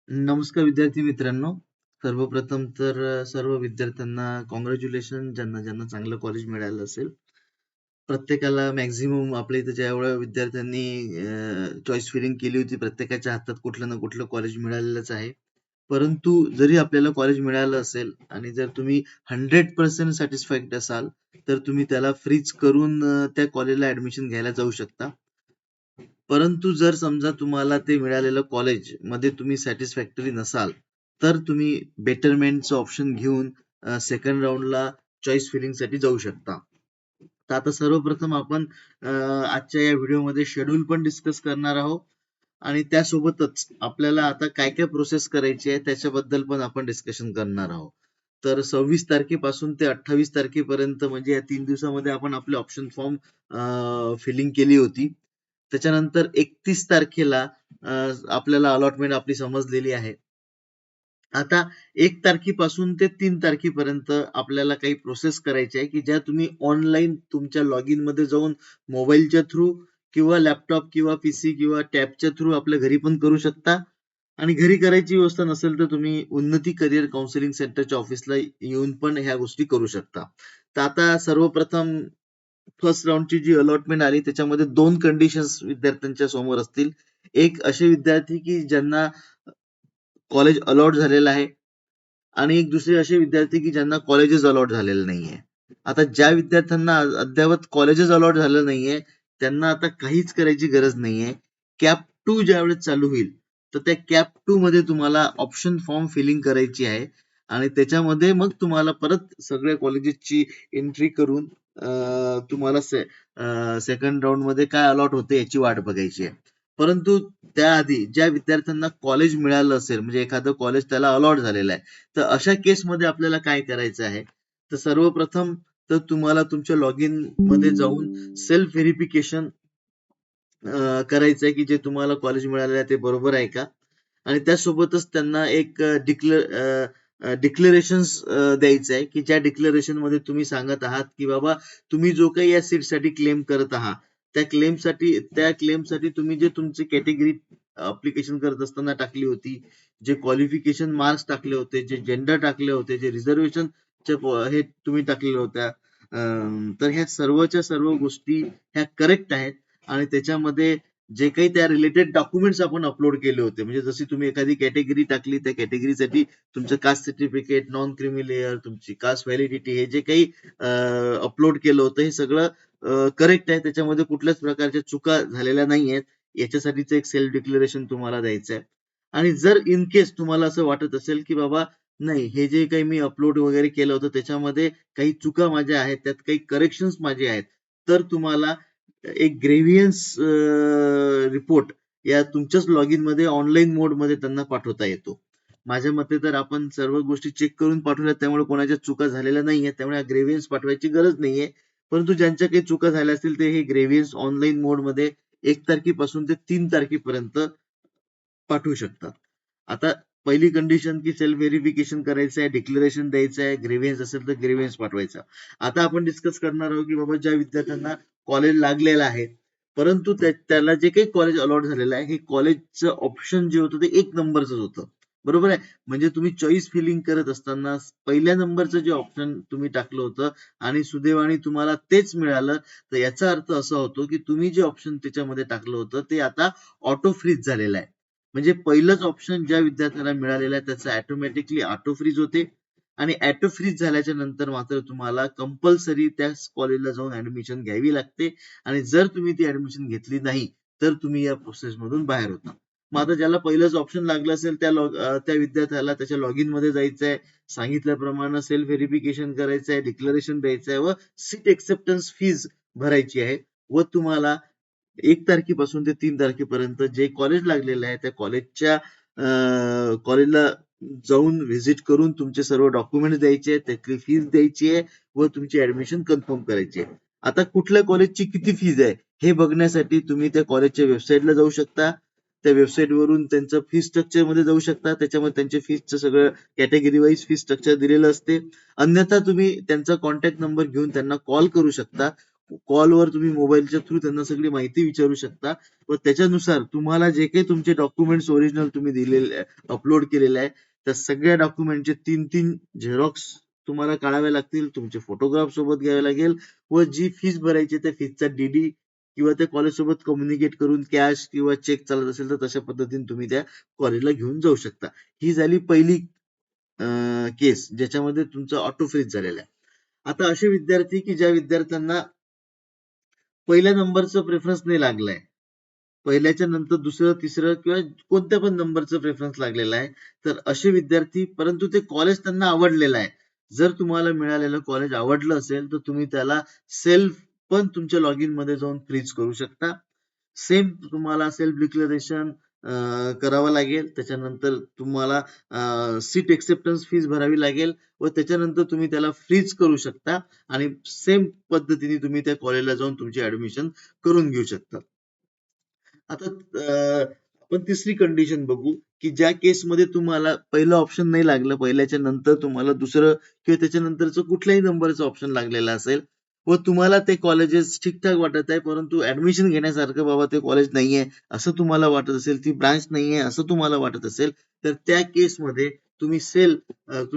नमस्कार विद्यार्थी मित्रांनो. सर्वप्रथम तर सर्व विद्यार्थ्यांना कॉंग्रॅच्युलेशन ज्यांना ज्यांना चांगलं कॉलेज मिळालं असेल. प्रत्येकाला मॅक्झिमम आपल्या इथं जेवढ्या विद्यार्थ्यांनी चॉईस फिलिंग केली होती प्रत्येकाच्या हातात कुठलं ना कुठलं कॉलेज मिळालेलंच आहे. परंतु जरी आपल्याला कॉलेज मिळालं असेल आणि जर तुम्ही 100% सॅटिस्फाईड असाल तर तुम्ही त्याला फ्रीज करून त्या कॉलेजला ऍडमिशन घ्यायला जाऊ शकता. परंतु जर समजा तुम्हाला ते मिळालेलं कॉलेज मध्ये तुम्ही सॅटिस्फॅक्टरी नसाल तर तुम्ही बेटरमेंटचं ऑप्शन घेऊन सेकंड राऊंडला चॉईस फिलिंग साठी जाऊ शकता. तर आता सर्वप्रथम आपण आजच्या या व्हिडिओमध्ये शेड्यूल पण डिस्कस करणार आहोत आणि त्यासोबतच आपल्याला आता काय काय प्रोसेस करायची आहे त्याच्याबद्दल पण आपण डिस्कशन करणार आहोत. तर 26 तारखेपासून ते 28 तारखेपर्यंत म्हणजे या 3 दिवसामध्ये आपण आपले ऑप्शन फॉर्म फिलिंग केली होती. त्याच्यानंतर 31 तारखेला आपल्याला अलॉटमेंट आपली समजलेली आहे. आता 1 तारखेपासून ते 3 तारखेपर्यंत आपल्याला काही प्रोसेस करायची आहे की ज्या तुम्ही ऑनलाईन तुमच्या लॉग इन मध्ये जाऊन मोबाईलच्या थ्रू किंवा लॅपटॉप किंवा पीसी किंवा टॅबच्या थ्रू आपल्या घरी पण करू शकता. आणि घरी करायची व्यवस्था नसेल तर तुम्ही उन्नती करिअर काउन्सिलिंग सेंटरच्या ऑफिसला येऊन पण ह्या गोष्टी करू शकता. तर आता सर्वप्रथम फर्स्ट राऊंडची जी अलॉटमेंट आली त्याच्यामध्ये 2 कंडिशन्स विद्यार्थ्यांच्या समोर असतील. एक असे विद्यार्थी की ज्यांना कॉलेज अलॉट झालेलं आहे आणि एक दुसरे असे विद्यार्थी की ज्यांना कॉलेजेस अलॉट झालेलं नाहीये. आता ज्या विद्यार्थ्यांना अद्यावत कॉलेजेस अलॉट झालं नाहीये त्यांना आता काहीच करायची गरज नाहीये. कॅप 2 ज्यावेळेस चालू होईल तर त्या कॅप 2 मध्ये तुम्हाला ऑप्शन फॉर्म फिलिंग करायची आहे आणि त्याच्यामध्ये मग तुम्हाला परत सगळ्या कॉलेजेसची एंट्री करून तुम्हाला सेकंड राऊंड मध्ये काय अलॉट होते याची वाट बघायची आहे. परंतु त्याआधी ज्या विद्यार्थ्यांना कॉलेज मिळालं असेल म्हणजे एखादं कॉलेज त्याला अलॉट झालेलं आहे तर अशा केसमध्ये आपल्याला काय करायचं आहे तर सर्वप्रथम तर तुम्हाला तुमच्या लॉग इन मध्ये जाऊन सेल्फ व्हेरिफिकेशन करायचं आहे की जे तुम्हाला कॉलेज मिळालेलं आहे ते बरोबर आहे का आणि त्यासोबतच त्यांना एक डिक्लेरेशन द्यायचं आहे की ज्या डिक्लेरेशन मध्ये तुम्ही सांगत आहात की बाबा तुम्ही जो काही या सीटसाठी क्लेम करत आहात त्या क्लेमसाठी तुम्ही जे तुमची कॅटेगरी अप्लिकेशन करत असताना टाकली होती, जे क्वालिफिकेशन मार्क्स टाकले होते, जे जेंडर टाकले होते, जे रिझर्वेशन हे तुम्ही टाकलेल्या होत्या, तर ह्या सर्वच्या सर्व गोष्टी ह्या करेक्ट आहेत आणि त्याच्यामध्ये जे काही त्या रिलेटेड डॉक्युमेंट्स आपण अपलोड केले होते म्हणजे जशी तुम्ही एखादी कॅटेगरी टाकली त्या कॅटेगरीसाठी तुमचं caste certificate, non creamy layer, तुमची कास्ट व्हॅलिडिटी हे जे काही अपलोड केलं होतं हे सगळं करेक्ट आहे. त्याच्यामध्ये कुठल्याच प्रकारच्या चुका झालेल्या नाही आहेत. याच्यासाठीच एक सेल्फ डिक्लेरेशन तुम्हाला द्यायचं आहे. आणि जर इन केस तुम्हाला असं वाटत असेल की बाबा नाही हे जे काही मी अपलोड वगैरे केलं होतं त्याच्यामध्ये काही चुका माझ्या आहेत, त्यात काही करेक्शन्स माझे आहेत, तर तुम्हाला एक ग्रेव्हियन्स रिपोर्ट या तुमच्याच लॉग इन मध्ये ऑनलाईन मोड मध्ये त्यांना पाठवता येतो. माझ्या मते तर आपण सर्व गोष्टी चेक करून पाठवल्या त्यामुळे कोणाच्या चुका झालेल्या नाहीये त्यामुळे ग्रेव्हियन्स पाठवायची गरज नाहीये. परंतु ज्यांच्या काही चुका झाल्या असतील ते हे ग्रेव्हियन्स ऑनलाईन मोड मध्ये 1 तारखेपासून ते 3 तारखेपर्यंत पाठवू शकतात. आता पहिली कंडिशन की सेल्फ व्हेरिफिकेशन करायचं आहे, डिक्लेरेशन द्यायचं आहे, ग्रेव्हियन्स असेल तर ग्रेव्हियन्स पाठवायचा. आता आपण डिस्कस करणार आहोत की बाबा ज्या विद्यार्थ्यांना कॉलेज लागलेलं आहे परंतु त्याला जे काही कॉलेज अलॉट झालेलं आहे हे कॉलेजचं ऑप्शन जे होतं ते 1 नंबरच होतं. बरोबर आहे. म्हणजे तुम्ही चॉईस फिलिंग करत असताना पहिल्या नंबरचं जे ऑप्शन तुम्ही टाकलं होतं आणि सुदैवाने तुम्हाला तेच मिळालं तर याचा अर्थ असा होतो की तुम्ही जे ऑप्शन त्याच्यामध्ये टाकलं होतं ते आता ऑटो फ्रीज झालेलं आहे. म्हणजे पहिलंच ऑप्शन ज्या विद्यार्थ्याला मिळालेलं आहे त्याचं ऑटोमॅटिकली ऑटो फ्रीज होते आणि ऑटो फ्रीज झाल्याच्या नंतर मात्र तुम्हाला कंपल्सरी त्या कॉलेजला जाऊन ऍडमिशन घ्यावी लागते आणि जर तुम्ही ती ऍडमिशन घेतली नाही तर तुम्ही या प्रोसेस मधून बाहेर होता. मग आता ज्याला पहिलंच ऑप्शन लागलं असेल त्या विद्यार्थ्याला त्याच्या लॉग इन मध्ये जायचं आहे, सांगितल्याप्रमाणे सेल्फ व्हेरिफिकेशन करायचं आहे, डिक्लेरेशन द्यायचं आहे व सीट एक्सेप्टन्स फीज भरायची आहे व तुम्हाला 1 तारखेपासून ते 3 तारखेपर्यंत जे कॉलेज लागलेलं आहे त्या कॉलेजला जाऊन व्हिजिट करून तुमचे सर्व डॉक्युमेंट्स द्यायचे आहेत, त्यातली फीज द्यायची आहे व तुमची ऍडमिशन कन्फर्म करायची आहे. आता कुठल्या कॉलेजची किती फीज आहे हे बघण्यासाठी तुम्ही त्या कॉलेजच्या वेबसाईटला जाऊ शकता. त्या वेबसाईट वरून त्यांचं फी स्ट्रक्चर मध्ये जाऊ शकता. त्याच्यामध्ये त्यांच्या फीजचं सगळं कॅटेगरी वाईज फी स्ट्रक्चर दिलेलं असते. अन्यथा तुम्ही त्यांचा कॉन्टॅक्ट नंबर घेऊन त्यांना कॉल करू शकता. कॉलवर तुम्ही मोबाईलच्या थ्रू त्यांना सगळी माहिती विचारू शकता व त्याच्यानुसार तुम्हाला जे काही तुमचे डॉक्युमेंट्स ओरिजिनल तुम्ही दिलेले अपलोड केलेले आहे त्या सगळ्या डॉक्युमेंटचे 3 झेरॉक्स तुम्हाला काढावे लागतील, तुमचे फोटोग्राफ सोबत घ्यावे लागेल व जी फीस भरायची त्या फीसचा डीडी किंवा त्या कॉलेज सोबत कम्युनिकेट करून कॅश किंवा चेक चालत असेल तर तशा पद्धतीने तुम्ही त्या कॉलेजला घेऊन जाऊ शकता. ही झाली पहिली केस ज्याच्यामध्ये तुमचं ऑटो फ्रीज झालेलं आहे. आता असे विद्यार्थी की ज्या विद्यार्थ्यांना पहिल्या नंबरचं प्रेफरन्स नाही लागलाय, पहिल्याच्या नंतर दुसरं तिसरं किंवा कोणत्या पण नंबरचं प्रेफरन्स लागलेला आहे, तर असे विद्यार्थी परंतु ते कॉलेज त्यांना आवडलेलं आहे. जर तुम्हाला मिळालेलं कॉलेज आवडलं असेल तर तुम्ही त्याला सेल्फ पण तुमच्या लॉग इन मध्ये जाऊन फ्रीज करू शकता. सेम तुम्हाला सेल्फ डिक्लेरेशन करावं लागेल. त्याच्यानंतर तुम्हाला सीट एक्सेप्टन्स फीस भरावी लागेल व त्याच्यानंतर तुम्ही त्याला फ्रीज करू शकता आणि सेम पद्धतीने तुम्ही त्या कॉलेजला जाऊन तुमची ऍडमिशन करून घेऊ शकता. आता आपण तिसरी कंडिशन बघू की ज्या केसमध्ये तुम्हाला पहिलं ऑप्शन नाही लागलं, पहिल्याच्या नंतर तुम्हाला दुसरं किंवा त्याच्यानंतरचं कुठल्याही नंबरचं ऑप्शन लागलेलं असेल व तुम्हाला ते कॉलेजेस ठीकठाक वाटत आहे परंतु ऍडमिशन घेण्यासारखं बाबा ते कॉलेज नाहीये असं तुम्हाला वाटत असेल, ती ब्रांच नाहीये असं तुम्हाला वाटत असेल, तर त्या केसमध्ये तुम्ही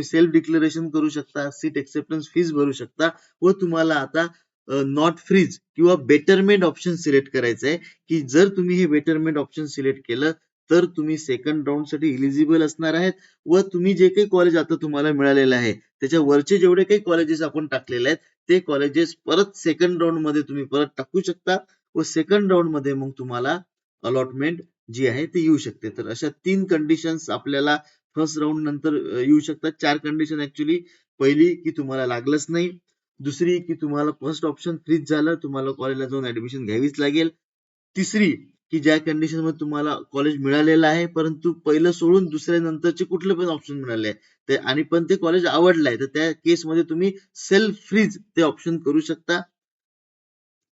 सेल्फ डिक्लेरेशन करू शकता, सीट एक्सेप्टन्स फीस भरू शकता व तुम्हाला आता नॉट फ्रीज किंवा बेटरमेंट ऑप्शन सिलेक्ट करायचं आहे की जर तुम्ही हे बेटरमेंट ऑप्शन सिलेक्ट केलं तर तुम्ही सेकंड राऊंड साठी इलिजिबल असणार आहेत व तुम्ही जे काही कॉलेज आता तुम्हाला मिळालेलं आहे त्याच्या वरचे जेवढे काही कॉलेजेस आपण टाकलेले आहेत ते कॉलेजेस परत सेकंड राऊंड मध्ये तुम्ही परत टाकू शकता व सेकंड राऊंड मध्ये मग तुम्हाला अलॉटमेंट जी आहे ती येऊ शकते. तर अशा 3 कंडिशन्स आपल्याला फर्स्ट राऊंड नंतर येऊ शकतात. 4 कंडिशन ऍक्च्युली. पहिली की तुम्हाला लागलंच नाही, दुसरी की तुम्हाला फर्स्ट ऑप्शन फ्रीज झालं, तुम्हाला कॉलेजला जाऊन ऍडमिशन घ्यावीच लागेल, तिसरी की ज्या कंडिशन मध्ये तुम्हाला कॉलेज मिळालेलं आहे परंतु पहिलं सोडून दुसऱ्या नंतरचे कुठले पण ऑप्शन मिळाले आहे ते आणि पण ते कॉलेज आवडलंय तर त्या केसमध्ये तुम्ही सेल्फ फ्रीज ते ऑप्शन करू शकता.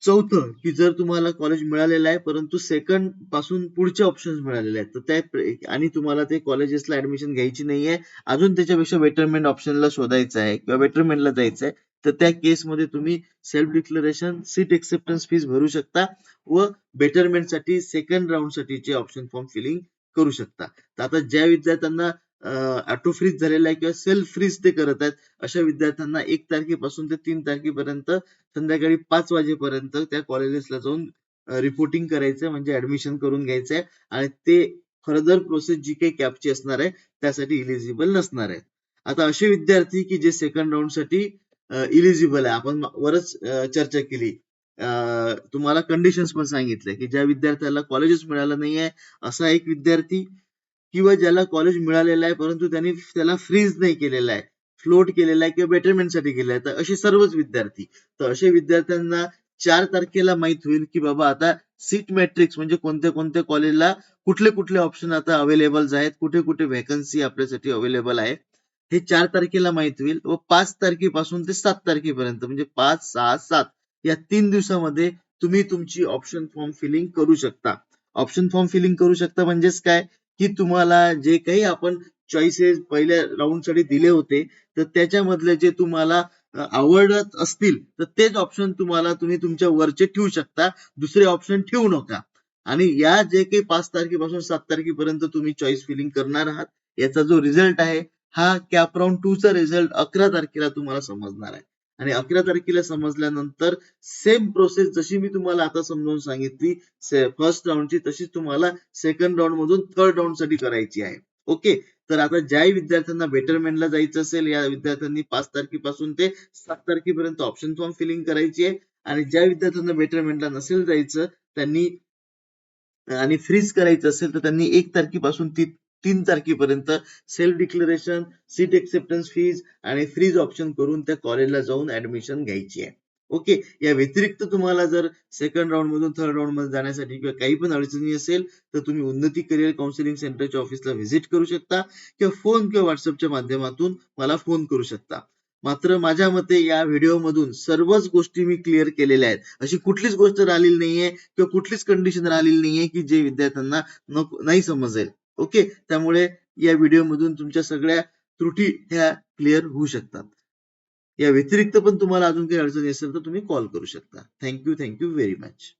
चौथं की जर तुम्हाला कॉलेज मिळालेलं आहे परंतु सेकंड पासून पुढचे ऑप्शन्स मिळालेले आहेत तर त्या आणि तुम्हाला ते कॉलेजेसला ऍडमिशन घ्यायची नाहीये, अजून त्याच्यापेक्षा बेटरमेंट ऑप्शनला शोधायचं आहे किंवा बेटरमेंटला जायचं आहे तर त्या केसमध्ये तुम्ही self declaration, seat acceptance fees भरू शकता व बेटरमेंटसाठी सेकंड राऊंड साठीचे ऑप्शन फॉर्म फिलिंग करू शकता. तर आता ज्या विद्यार्थ्यांना ऑटो फ्रीज झालेला आहे किंवा सेल्फ फ्रीज ते करत आहेत अशा विद्यार्थ्यांना 1 तारखेपासून ते 3 तारखेपर्यंत संध्याकाळी 5 वाजेपर्यंत त्या कॉलेजेसला जाऊन रिपोर्टिंग करायचंय म्हणजे ऍडमिशन करून घ्यायचंय आणि ते फर्दर प्रोसेस जी काही कॅपची असणार आहे त्यासाठी इलिजिबल नसणार आहे. आता असे विद्यार्थी की जे सेकंड राऊंड साठी इलिजिबल आहे, आपण वरच चर्चा केली, तुम्हाला कंडिशन्स पण सांगितले की ज्या विद्यार्थ्याला कॉलेजच मिळालं नाहीये असा एक विद्यार्थी किंवा ज्याला कॉलेज मिळालेलं आहे परंतु त्यांनी त्याला फ्रीज नाही केलेलं आहे, फ्लोट केलेला आहे किंवा बेटरमेंट साठी केलेलं आहे, तर असे सर्वच विद्यार्थी. तर अशा विद्यार्थ्यांना 4 तारखेला माहित होईल की बाबा आता सीट मॅट्रिक्स म्हणजे कोणत्या कोणत्या कॉलेजला कुठले कुठले ऑप्शन आता अवेलेबल आहेत, कुठे कुठे व्हॅकन्सी आपल्यासाठी अवेलेबल आहे, हे 4 तारखेला माहित होईल व 5 तारखेपासून ते 7 तारखेपर्यंत म्हणजे 5, 6, 7 या 3 दिवसामध्ये तुम्ही तुमची ऑप्शन फॉर्म फिलिंग करू शकता. ऑप्शन फॉर्म फिलिंग करू शकता म्हणजेच काय की तुम्हाला जे काही आपण चॉईसेस पहिल्या राऊंड साठी दिले होते तर त्याच्यामधले जे तुम्हाला आवडत असतील तर तेच ऑप्शन तुम्ही तुमच्या वरचे ठेवू शकता, दुसरे ऑप्शन ठेवू नका. आणि या जे काही 5 तारखेपासून 7 तारखेपर्यंत तुम्ही चॉईस फिलिंग करणार आहात याचा जो रिझल्ट आहे हा कॅप राऊंड 2 चा रिझल्ट 11 तारखेला तुम्हाला समजणार आहे आणि 11 तारखेला समजल्यानंतर सेम प्रोसेस जशी मी तुम्हाला आता समजावून सांगितली फर्स्ट राऊंडची तशीच तुम्हाला सेकंड राऊंड मधून थर्ड राऊंड साठी करायची आहे. ओके. तर आता ज्या विद्यार्थ्यांना बेटरमेंटला जायचं असेल या विद्यार्थ्यांनी 5 तारखेपासून ते 7 तारखेपर्यंत ऑप्शन फॉर्म फिलिंग करायची आहे आणि ज्या विद्यार्थ्यांना बेटरमेंटला नसेल जायचं त्यांनी आणि फ्रीज करायचं असेल तर त्यांनी 1 तारखेपासून 3 तारखेपर्यंत self declaration, seat acceptance fees आणि फ्रीज ऑप्शन करून त्या कॉलेजला जाऊन ऍडमिशन घ्यायची आहे. ओके. या व्यतिरिक्त तुम्हाला जर सेकंड राऊंड मधून थर्ड राऊंड मध्ये जाण्यासाठी किंवा काही पण अडचणी असेल तर तुम्ही उन्नती करिअर काउन्सिलिंग सेंटरच्या ऑफिसला व्हिजिट करू शकता किंवा फोन किंवा व्हॉट्सअपच्या माध्यमातून मला फोन करू शकता. मात्र माझ्या मते या व्हिडिओ मधून सर्वच गोष्टी मी क्लिअर केलेल्या आहेत, अशी कुठलीच गोष्ट राहिलेली नाहीये किंवा कुठलीच कंडिशन राहिलेली नाहीये की जे विद्यार्थ्यांना नाही समजेल. ओके. त्यामुळे या व्हिडिओ मधून तुमच्या सगळ्या त्रुटी ह्या क्लिअर होऊ शकतात. या व्यतिरिक्त पण तुम्हाला अजून काही अडचणी असेल तर तुम्ही कॉल करू शकता. Thank you very much.